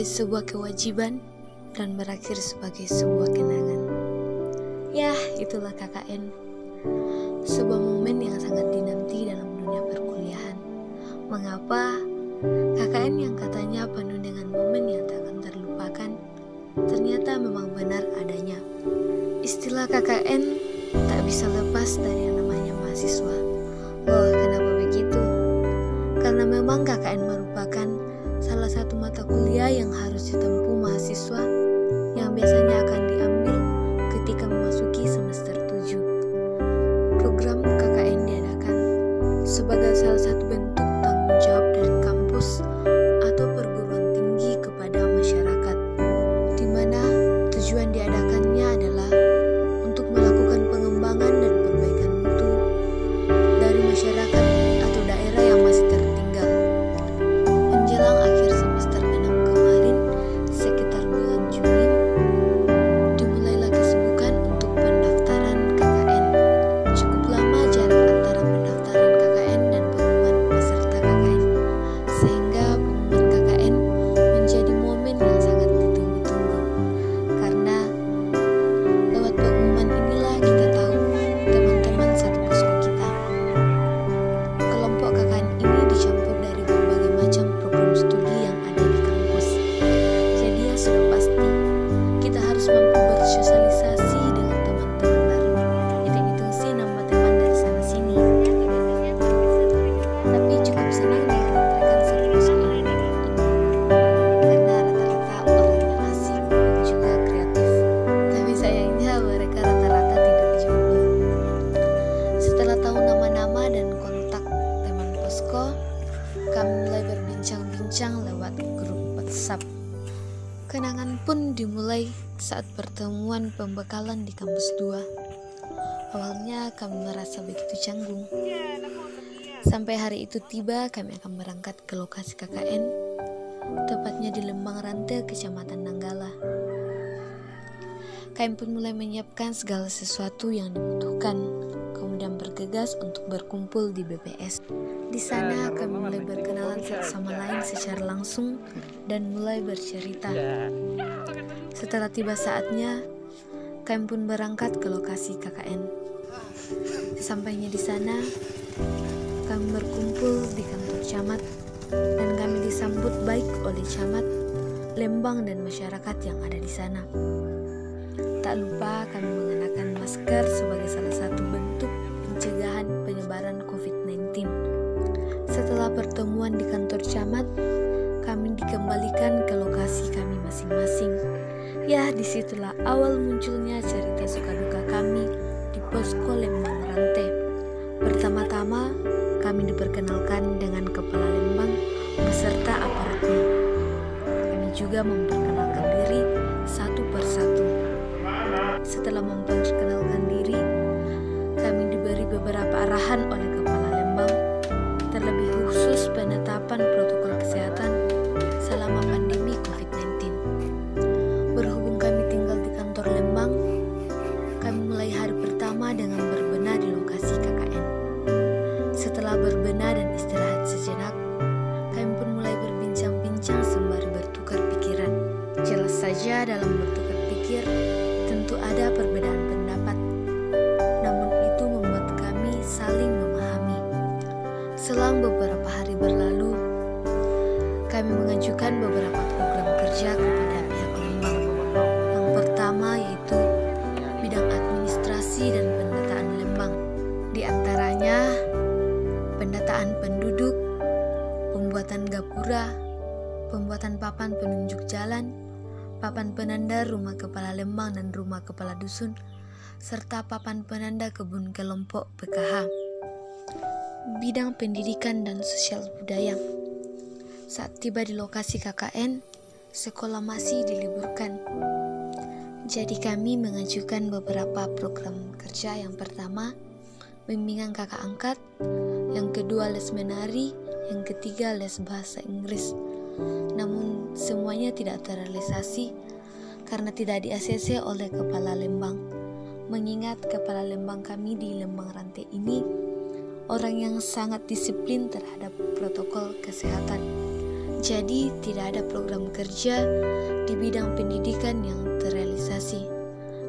dari sebuah kewajiban dan berakhir sebagai sebuah kenangan. Ya, itulah KKN. Sebuah momen yang sangat dinanti dalam dunia perkuliahan. Mengapa KKN yang katanya penuh dengan momen yang tak akan terlupakan, ternyata memang benar adanya. Istilah KKN tak bisa lepas dari yang namanya mahasiswa. Oh, kenapa begitu? Karena memang KKN merupakan salah satu mata kuliah yang harus ditempuh mahasiswa yang biasanya akan diambil ketika memasuki semester 7. Program KKN diadakan sebagai salah satu bentuk tanggung jawab dari kampus atau perguruan tinggi kepada masyarakat, di mana tujuan diadakannya adalah untuk melakukan pengembangan dan perbaikan mutu dari masyarakat atau daerah yang masih tertinggal. Menjelang akhir semester 6 kemarin, sekitar bulan Juni, dimulailah kesibukan untuk pendaftaran KKN. Cukup lama jarak antara pendaftaran KKN dan pengumuman peserta KKN, sehingga pengumuman KKN menjadi momen yang sangat ditunggu-tunggu. Karena lewat pengumuman inilah kita tahu teman-teman satu posko kita. Kelompok KKN ini dicampur dari berbagai macam program studi yang ada di kampus. Jadi ya sudah pasti kita harus mampu bersosialisasi dengan teman-teman baru. Hitung-hitung sih nambah teman dari sana sini. Tapi cukup senang dengan rekan satu posko ini, karena rata-rata orangnya asik dan juga kreatif. Tapi sayangnya mereka rata-rata tidak jomblo. Setelah tahu nama-nama dan kontak teman posko, kami mulai berbincang-bincang lewat grup WhatsApp. Kenangan pun dimulai saat pertemuan pembekalan di kampus 2. Awalnya kami merasa begitu canggung. Sampai hari itu tiba, kami akan berangkat ke lokasi KKN, tepatnya di Lembang Rantai, Kecamatan Nanggala. Kami pun mulai menyiapkan segala sesuatu yang dibutuhkan, kemudian bergegas untuk berkumpul di BPS. Di sana kami mulai berkenalan satu sama lain secara langsung dan mulai bercerita. Setelah tiba saatnya, kami pun berangkat ke lokasi KKN. Sesampainya di sana, kami berkumpul di kantor camat dan kami disambut baik oleh camat, Lembang dan masyarakat yang ada di sana. Tak lupa kami mengenakan masker sebagai salah satu bentuk pencegahan penyebaran COVID-19. Setelah pertemuan di kantor camat, kami dikembalikan ke lokasi kami masing-masing. Ya, disitulah awal munculnya cerita suka duka kami di posko Lembang Rantai. Pertama-tama, kami diperkenalkan dengan Kepala Lembang beserta aparatnya. Kami juga memperkenalkan diri satu persatu. Setelah memperkenalkan diri, kami diberi beberapa arahan oleh Kepala Lembang, terlebih khusus penetapan protokol kesehatan selama pandemi COVID-19. Berhubung kami tinggal di kantor Lembang, kami mulai hari pertama dengan berbenah di lokasi KKN. Setelah berbenah dan istirahat sejenak, kami pun mulai berbincang-bincang sembari bertukar pikiran. Jelas saja dalam bertukar pikir, tentu ada perbedaan pendapat. Namun itu membuat kami saling memahami. Selang beberapa hari berlalu, kami mengajukan beberapa program kerja kepada pihak Lembang. Yang pertama yaitu bidang administrasi dan pendataan Lembang. Di antaranya pendataan penduduk, pembuatan gapura, pembuatan papan penunjuk jalan, papan penanda rumah kepala Lembang dan rumah kepala dusun, serta papan penanda kebun kelompok PKH. Bidang pendidikan dan sosial budaya. Saat tiba di lokasi KKN, sekolah masih diliburkan. Jadi kami mengajukan beberapa program kerja. Yang pertama, bimbingan kakak angkat. Yang kedua, les menari. Yang ketiga, les bahasa Inggris. Namun semuanya tidak terrealisasi karena tidak di-ACC oleh Kepala Lembang. Mengingat Kepala Lembang kami di Lembang Rantai ini orang yang sangat disiplin terhadap protokol kesehatan. Jadi tidak ada program kerja di bidang pendidikan yang terrealisasi.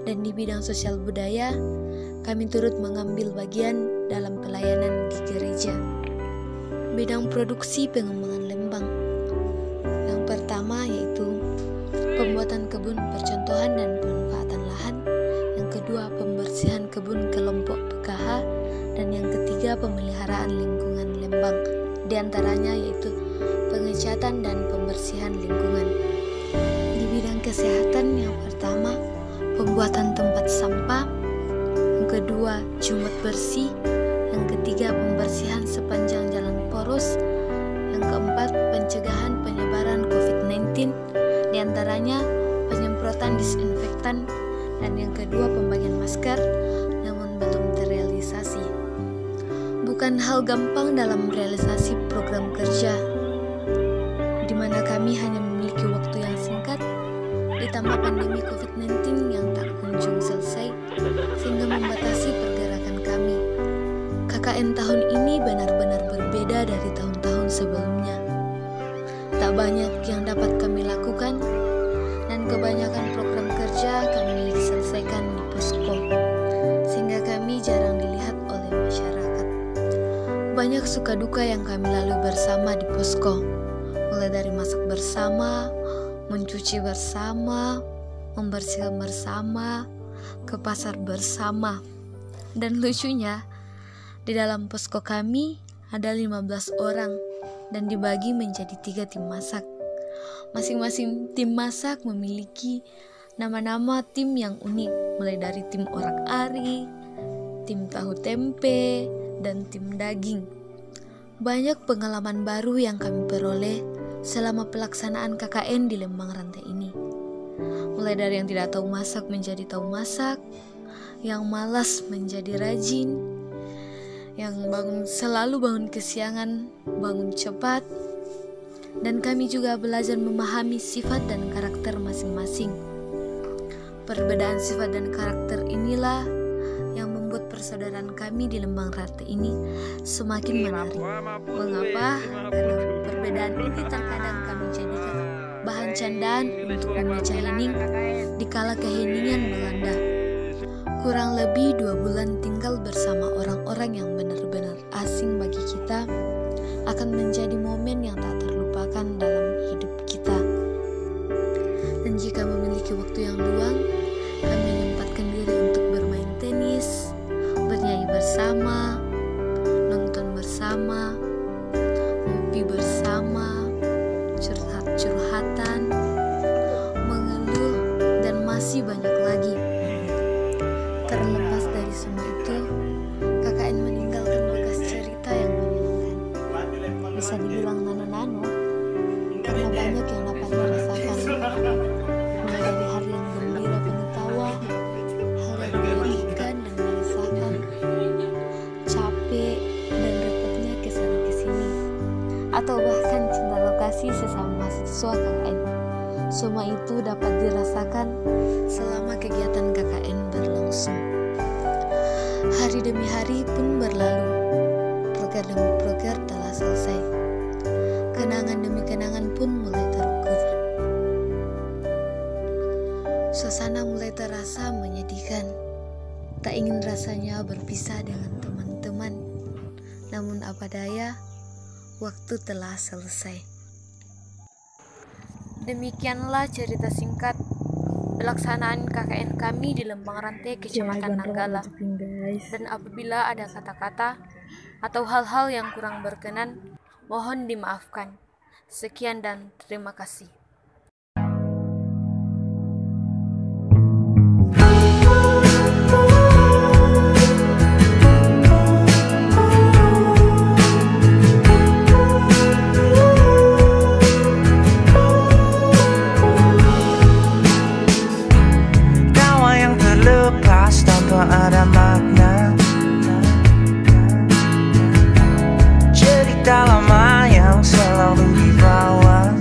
Dan di bidang sosial budaya, kami turut mengambil bagian dalam pelayanan di gereja. Bidang produksi pengembangan Lembang. Yang pertama yaitu pembuatan kebun percontohan dan pemanfaatan lahan. Yang kedua, pembersihan kebun kelompok PKH. Dan yang ketiga, pemeliharaan lingkungan Lembang. Di antaranya yaitu pengecatan dan pembersihan lingkungan. Di bidang kesehatan, yang pertama, pembuatan tempat sampah. Yang kedua, jumut bersih. Yang ketiga, pembersihan sepanjang jalan poros. Yang keempat, pencegahan penyebaran COVID-19. Di antaranya penyemprotan disinfektan. Dan yang kedua, pembagian masker, namun belum terrealisasi. Bukan hal gampang dalam realisasi program kerja, di mana kami hanya memiliki waktu yang singkat, ditambah pandemi COVID-19 yang tak kunjung selesai, sehingga membatasi pergerakan kami. KKN tahun ini benar-benar berbeda dari tahun-tahun sebelumnya. Tak banyak yang dapat kami lakukan, dan kebanyakan program kerja kami selesaikan di posko, sehingga kami jarang dilihat oleh masyarakat. Banyak suka duka yang kami lalui bersama di posko, mulai dari masak bersama, mencuci bersama, membersihkan bersama, ke pasar bersama. Dan lucunya, di dalam posko kami ada 15 orang dan dibagi menjadi 3 tim masak. Masing-masing tim masak memiliki nama-nama tim yang unik, mulai dari tim orak-arik, tim tahu tempe, dan tim daging. Banyak pengalaman baru yang kami peroleh selama pelaksanaan KKN di Lembang Rantai ini. Mulai dari yang tidak tahu masak menjadi tahu masak, yang malas menjadi rajin, yang selalu bangun kesiangan, bangun cepat. Dan kami juga belajar memahami sifat dan karakter masing-masing. Perbedaan sifat dan karakter inilah yang membuat persaudaraan kami di Lembang Rantai ini semakin menarik. Mengapa? Karena perbedaan ini terkadang kami jadikan bahan candaan untuk memecah hening dikala keheningan melanda. Kurang lebih 2 bulan tinggal bersama orang-orang yang benar-benar asing bagi kita akan menjadi momen yang tak terlupakan dalam hidup kita. Dan jika memiliki waktu yang luang, kami menyempatkan diri untuk bermain tenis, bernyanyi bersama, nonton bersama, ngopi bersama, curhat-curhatan, mengeluh, dan masih banyak lagi. Terlepas dari semua itu, KKN meninggalkan bekas cerita yang menyenangkan. Bisa dibilang nano-nano, karena banyak yang dapat dirasakan. Mulai dari hari yang gembira penuh tawa, hal yang menyedihkan dan meresahkan, capek dan repotnya kesana-kesini, atau bahkan cinta lokasi sesama mahasiswa KKN. Semua itu dapat dirasakan selama kegiatan KKN berlangsung. Hari demi hari pun berlalu, proker demi proker telah selesai. Kenangan demi kenangan pun mulai terukur. Suasana mulai terasa menyedihkan. Tak ingin rasanya berpisah dengan teman-teman. Namun apa daya, waktu telah selesai. Demikianlah cerita singkat pelaksanaan KKN kami di Lembang Rantai, Kecamatan Nanggala. Dan apabila ada kata-kata atau hal-hal yang kurang berkenan, mohon dimaafkan. Sekian dan terima kasih. Ada makna cerita lama yang selalu dibawa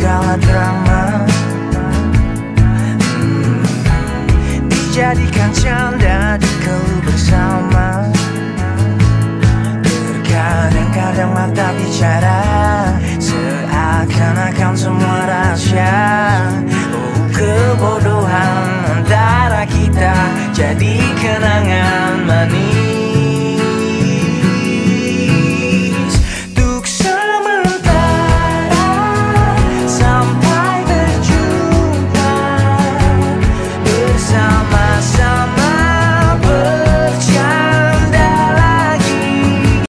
segala drama. Dijadikan canda di keluh bersama. Terkadang-kadang mata bicara, seakan-akan semua rahasia. Oh, kebodohan antara kita jadi kenangan.